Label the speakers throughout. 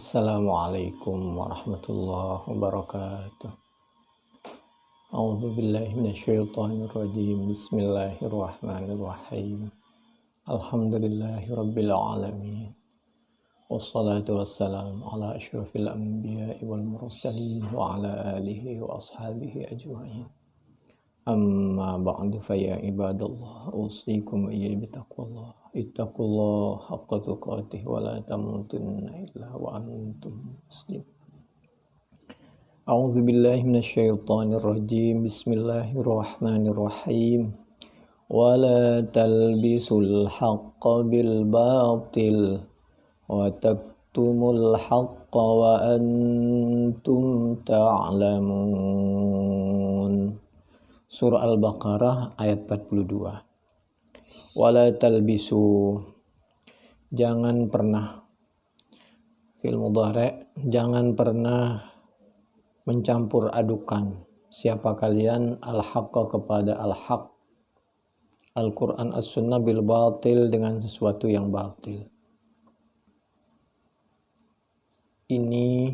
Speaker 1: Assalamualaikum warahmatullahi wabarakatuh. A'udzu billahi minasyaitonir rajim. Bismillahirrahmanirrahim. Alhamdulillahi rabbil alamin. Wassalatu wassalamu ala asyrafil anbiya'i wal mursalin wa ala alihi wa ashabihi ajma'in. Amma ba'du fa ya ibadallah usikum iyya bitaqwallah. Ittaqullah haqqa tuqatih wa la tamutunna illa wa antum muslimun. A'udzu billahi minasyaitonir rajim. Bismillahirrahmanirrahim. Wa la talbisul haqqo bil batil wa taktumul haqqa wa antum ta'lamun. Surah Al-Baqarah ayat 42. Wala talbisu, jangan pernah, fil mudhari', jangan pernah mencampur adukan siapa kalian al-haqqa kepada al-haq, Al-Quran as-sunnah bil batil, dengan sesuatu yang batil. Ini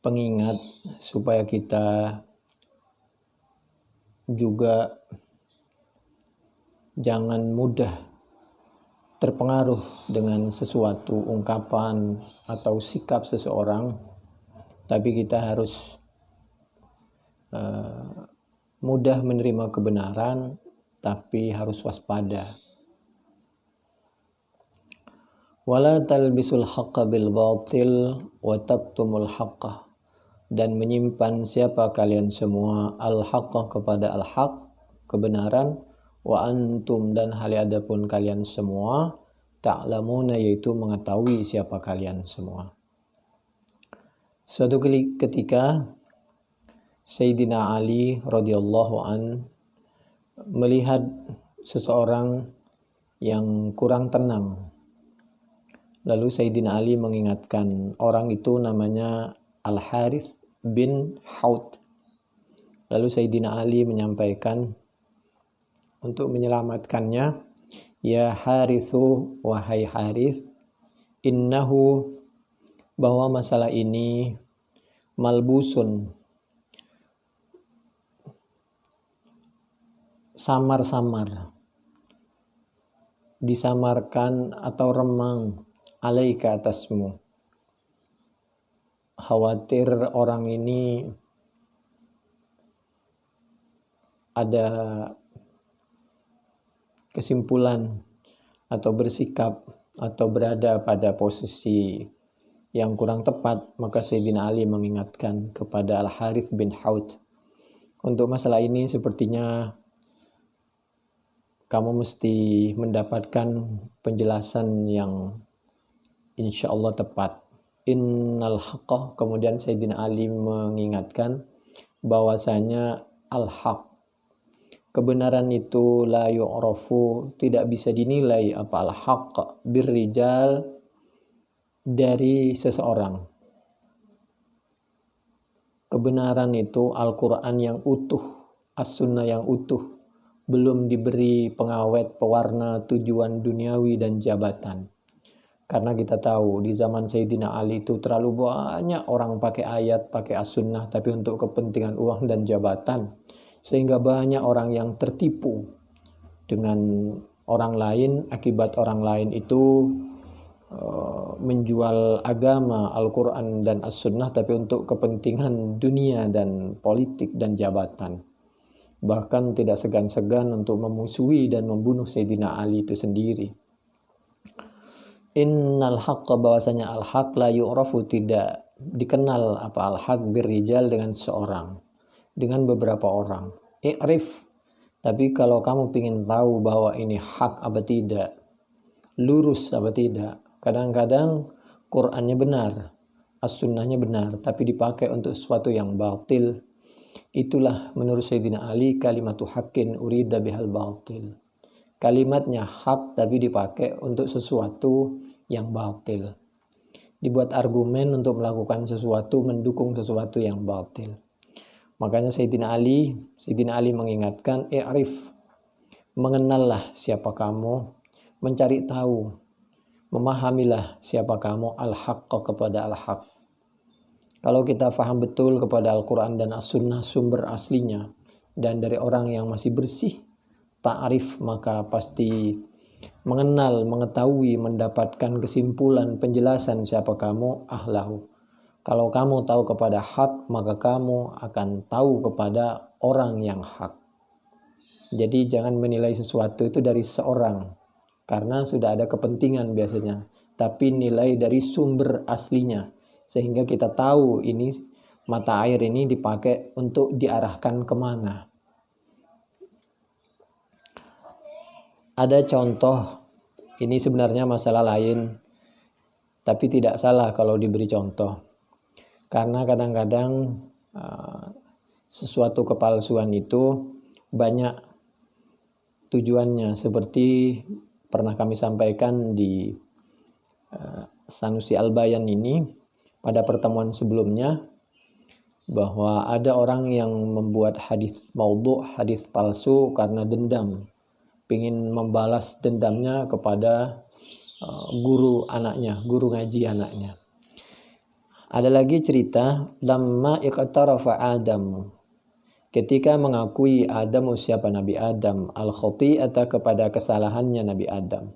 Speaker 1: pengingat supaya kita juga jangan mudah terpengaruh dengan sesuatu ungkapan atau sikap seseorang, tapi kita harus mudah menerima kebenaran, tapi harus waspada. Wala talbisul haqqa bil batil wa taktumul haqqa, dan menyimpan siapa kalian semua al-haqqa kepada al-haq, kebenaran, wa antum, dan hal adapun kalian semua ta'lamuna, yaitu mengetahui siapa kalian semua. Suatu ketika Sayyidina Ali radhiyallahu an melihat seseorang yang kurang tenang. Lalu Sayyidina Ali mengingatkan, orang itu namanya Al-Harith bin Haut. Lalu Sayyidina Ali menyampaikan untuk menyelamatkannya, ya Harithu, wahai Harith, innahu, bahwa masalah ini malbusun, samar-samar, disamarkan atau remang, alaika, atasmu. Khawatir orang ini ada kesimpulan atau bersikap atau berada pada posisi yang kurang tepat, maka Sayyidina Ali mengingatkan kepada Al-Harith bin Haut, untuk masalah ini sepertinya kamu mesti mendapatkan penjelasan yang insya Allah tepat. Innal haqqa, kemudian Sayyidina Ali mengingatkan bahwasanya al-haq, kebenaran itu la yu'rafu, tidak bisa dinilai apa al-haq birrijal, dari seseorang. Kebenaran itu Al-Quran yang utuh, as-sunnah yang utuh, belum diberi pengawet, pewarna, tujuan duniawi dan jabatan. Karena kita tahu di zaman Sayyidina Ali itu terlalu banyak orang pakai ayat, pakai as-sunnah, tapi untuk kepentingan uang dan jabatan. Sehingga banyak orang yang tertipu dengan orang lain, akibat orang lain itu menjual agama, Al-Quran dan as-sunnah, tapi untuk kepentingan dunia dan politik dan jabatan. Bahkan tidak segan-segan untuk memusuhi dan membunuh Sayyidina Ali itu sendiri. Innal haqqa, bahwasanya al-haq la yu'rafu, tidak dikenal apa al-haq birrijal, dengan seorang, dengan beberapa orang. I'rif, tapi kalau kamu ingin tahu bahwa ini hak apa tidak, lurus apa tidak, kadang-kadang Qur'annya benar, as-sunnahnya benar, tapi dipakai untuk sesuatu yang batil. Itulah menurut Sayyidina Ali kalimatu haqqin urida bihal batil. Kalimatnya hak tapi dipakai untuk sesuatu yang batil. Dibuat argumen untuk melakukan sesuatu, mendukung sesuatu yang batil. Makanya Sayyidina Ali mengingatkan, i'rif, mengenallah siapa kamu, mencari tahu memahamilah siapa kamu al-haqqa kepada al-haq. Kalau kita faham betul kepada Al-Quran dan As-Sunnah sumber aslinya dan dari orang yang masih bersih ta'rif, maka pasti mengenal, mengetahui, mendapatkan kesimpulan, penjelasan siapa kamu ahlahu. Kalau kamu tahu kepada hak, maka kamu akan tahu kepada orang yang hak. Jadi jangan menilai sesuatu itu dari seorang, karena sudah ada kepentingan biasanya. Tapi nilai dari sumber aslinya, sehingga kita tahu ini mata air ini dipakai untuk diarahkan kemana. Ada contoh, ini sebenarnya masalah lain, tapi tidak salah kalau diberi contoh. Karena kadang-kadang sesuatu kepalsuan itu banyak tujuannya, seperti pernah kami sampaikan di Sanusi Al-Bayan ini pada pertemuan sebelumnya, bahwa ada orang yang membuat hadis maudhu', hadis palsu karena dendam, ingin membalas dendamnya kepada guru anaknya, guru ngaji anaknya. Ada lagi cerita lamma iqtarafa Adam, ketika mengakui Adam, siapa Nabi Adam, al-khati'ata kepada kesalahannya Nabi Adam.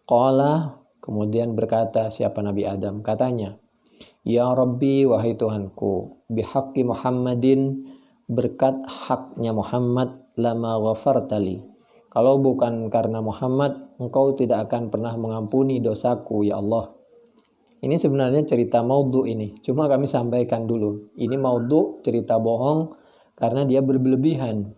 Speaker 1: Qala, kemudian berkata siapa Nabi Adam, katanya, ya Rabbi, wahai Tuhanku, bihaqqi Muhammadin, berkat haknya Muhammad, lama ghafartali, kalau bukan karena Muhammad, engkau tidak akan pernah mengampuni dosaku ya Allah. Ini sebenarnya cerita maudhu ini, cuma kami sampaikan dulu. Ini maudhu, cerita bohong, karena dia berlebihan.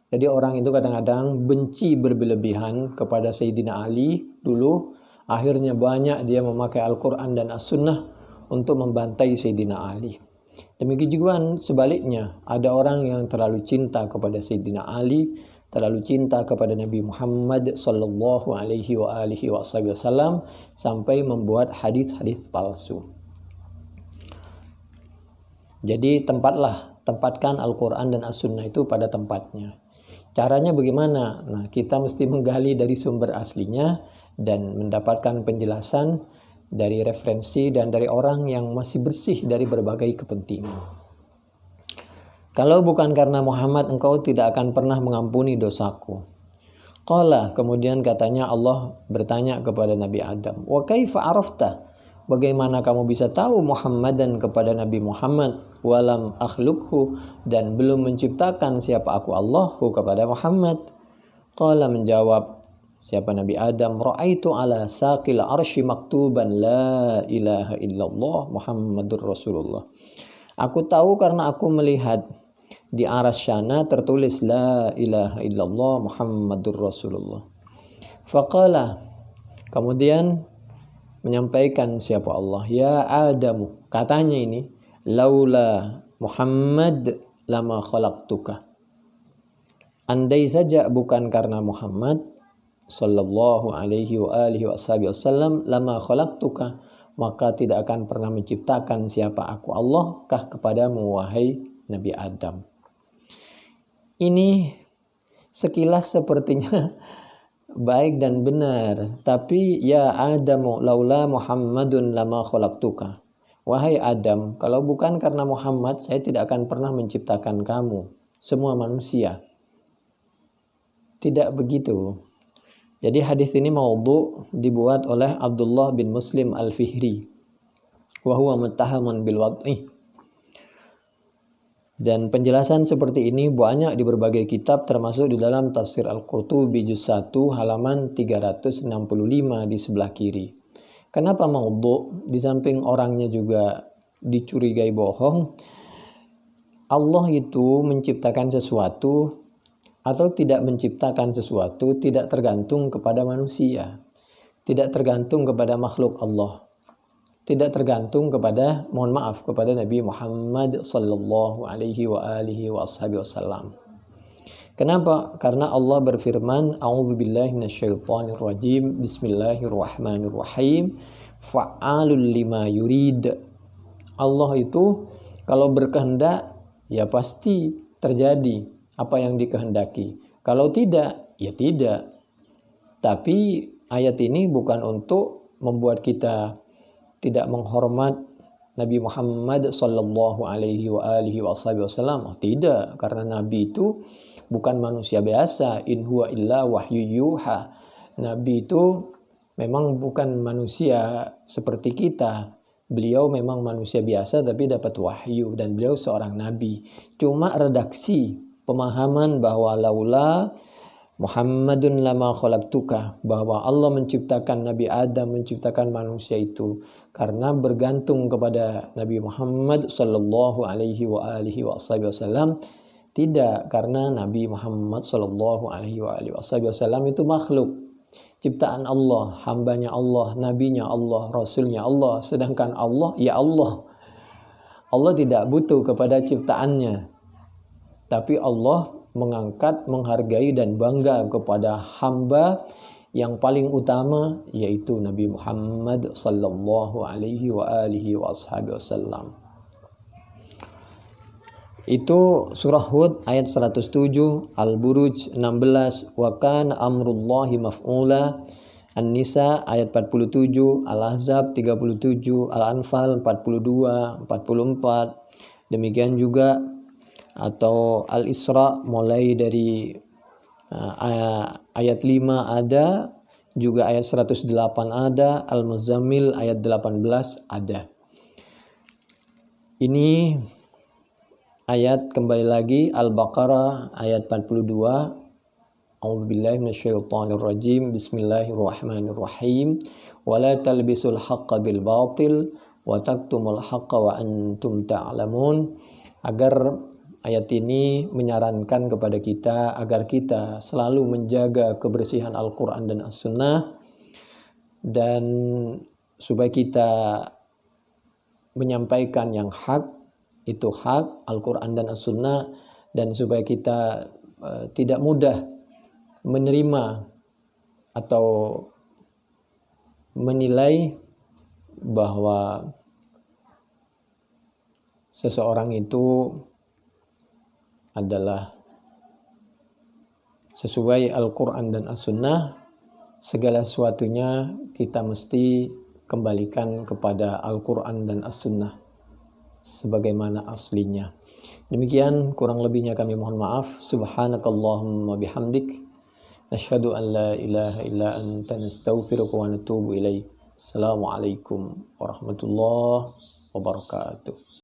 Speaker 1: Jadi orang itu kadang-kadang benci berlebihan kepada Sayyidina Ali dulu. Akhirnya banyak dia memakai Al-Quran dan As-Sunnah untuk membantai Sayyidina Ali. Demikian juga sebaliknya, ada orang yang terlalu cinta kepada Sayyidina Ali, terlalu cinta kepada Nabi Muhammad sallallahu alaihi wa alihi wasallam sampai membuat hadis-hadis palsu. Jadi tempatkan Al-Quran dan As-Sunnah itu pada tempatnya. Caranya bagaimana? Nah, kita mesti menggali dari sumber aslinya dan mendapatkan penjelasan dari referensi dan dari orang yang masih bersih dari berbagai kepentingan. Kalau bukan karena Muhammad, engkau tidak akan pernah mengampuni dosaku. Qala, kemudian katanya Allah bertanya kepada Nabi Adam, wa kaifa arafta, bagaimana kamu bisa tahu Muhammadan kepada Nabi Muhammad, walam akhlukhu, dan belum menciptakan siapa aku Allahu kepada Muhammad. Qala, menjawab siapa Nabi Adam, ra'aitu ala saqil arsy maktuban la ilaha illallah Muhammadur Rasulullah. Aku tahu karena aku melihat di arasyana tertulis la ilaha illallah Muhammadur Rasulullah. Faqala, kemudian menyampaikan siapa Allah, ya Adamu, katanya ini, laula Muhammad lama khalaqtuka, andai saja bukan karena Muhammad sallallahu alaihi wa alihi wasallam, lama khalaqtuka, maka tidak akan pernah menciptakan siapa aku Allah kah kepadamu wahai Nabi Adam. Ini sekilas sepertinya baik dan benar, tapi ya Adam, laula Muhammadun lama khalaqtuka, wahai Adam, kalau bukan karena Muhammad, saya tidak akan pernah menciptakan kamu, semua manusia. Tidak begitu. Jadi hadis ini maudhu, dibuat oleh Abdullah bin Muslim Al-Fihri, wa huwa muttahamun bil wad'i. Dan penjelasan seperti ini banyak di berbagai kitab, termasuk di dalam tafsir Al-Qurtubi juz 1 halaman 365 di sebelah kiri. Kenapa maudhu? Di samping orangnya juga dicurigai bohong, Allah itu menciptakan sesuatu atau tidak menciptakan sesuatu tidak tergantung kepada manusia, tidak tergantung kepada makhluk Allah, tidak tergantung kepada, mohon maaf, kepada Nabi Muhammad sallallahu alaihi wa alihi wasallam. Kenapa? Karena Allah berfirman, a'udzubillahi minasyaitonir rajim, bismillahirrahmanirrahim, fa'alul lima yurid. Allah itu kalau berkehendak ya pasti terjadi apa yang dikehendaki. Kalau tidak, ya tidak. Tapi ayat ini bukan untuk membuat kita tidak menghormat Nabi Muhammad sallallahu alaihi wa alihi wasallam. Tidak, karena Nabi itu bukan manusia biasa. In huwa illa wahyu yuha. Nabi itu memang bukan manusia seperti kita. Beliau memang manusia biasa tapi dapat wahyu, dan beliau seorang nabi. Cuma redaksi pemahaman bahwa laula Muhammadun lama khalaqtuka, bahwa Allah menciptakan Nabi Adam, menciptakan manusia itu karena bergantung kepada Nabi Muhammad sallallahu alaihi wa alihi wasallam. Tidak, karena Nabi Muhammad sallallahu alaihi wa alihi wasallam itu makhluk, ciptaan Allah, hambanya Allah, nabinya Allah, rasulnya Allah. Sedangkan Allah, ya Allah. Allah tidak butuh kepada ciptaannya. Tapi Allah mengangkat, menghargai dan bangga kepada hamba yang paling utama, yaitu Nabi Muhammad sallallahu alaihi wa alihi wasallam. Itu surah Hud ayat 107, Al-Buruj 16, wa kana amrullahi maf'ula, An-Nisa ayat 47, Al-Ahzab 37, Al-Anfal 42, 44. Demikian juga atau Al-Isra mulai dari ayat 5 ada, juga ayat 108 ada, Al-Muzammil ayat 18 ada. Ini ayat kembali lagi Al-Baqarah ayat 42. A'udzubillahi minasyaitonirrajim. Bismillahirrahmanirrahim. Wala talbisul haqqo bil batil wa taktumul haqqo wa antum ta'lamun. Agar ayat ini menyarankan kepada kita agar kita selalu menjaga kebersihan Al-Quran dan As-Sunnah, dan supaya kita menyampaikan yang hak, itu hak Al-Quran dan As-Sunnah, dan supaya kita tidak mudah menerima atau menilai bahwa seseorang itu adalah sesuai Al-Quran dan As-Sunnah. Segala sesuatunya kita mesti kembalikan kepada Al-Quran dan As-Sunnah sebagaimana aslinya. Demikian, kurang lebihnya kami mohon maaf. Subhanakallahumma bihamdik, nasyhadu an la ilaha illa anta, nastaghfiruka wa natubu ilaik. Assalamualaikum warahmatullahi wabarakatuh.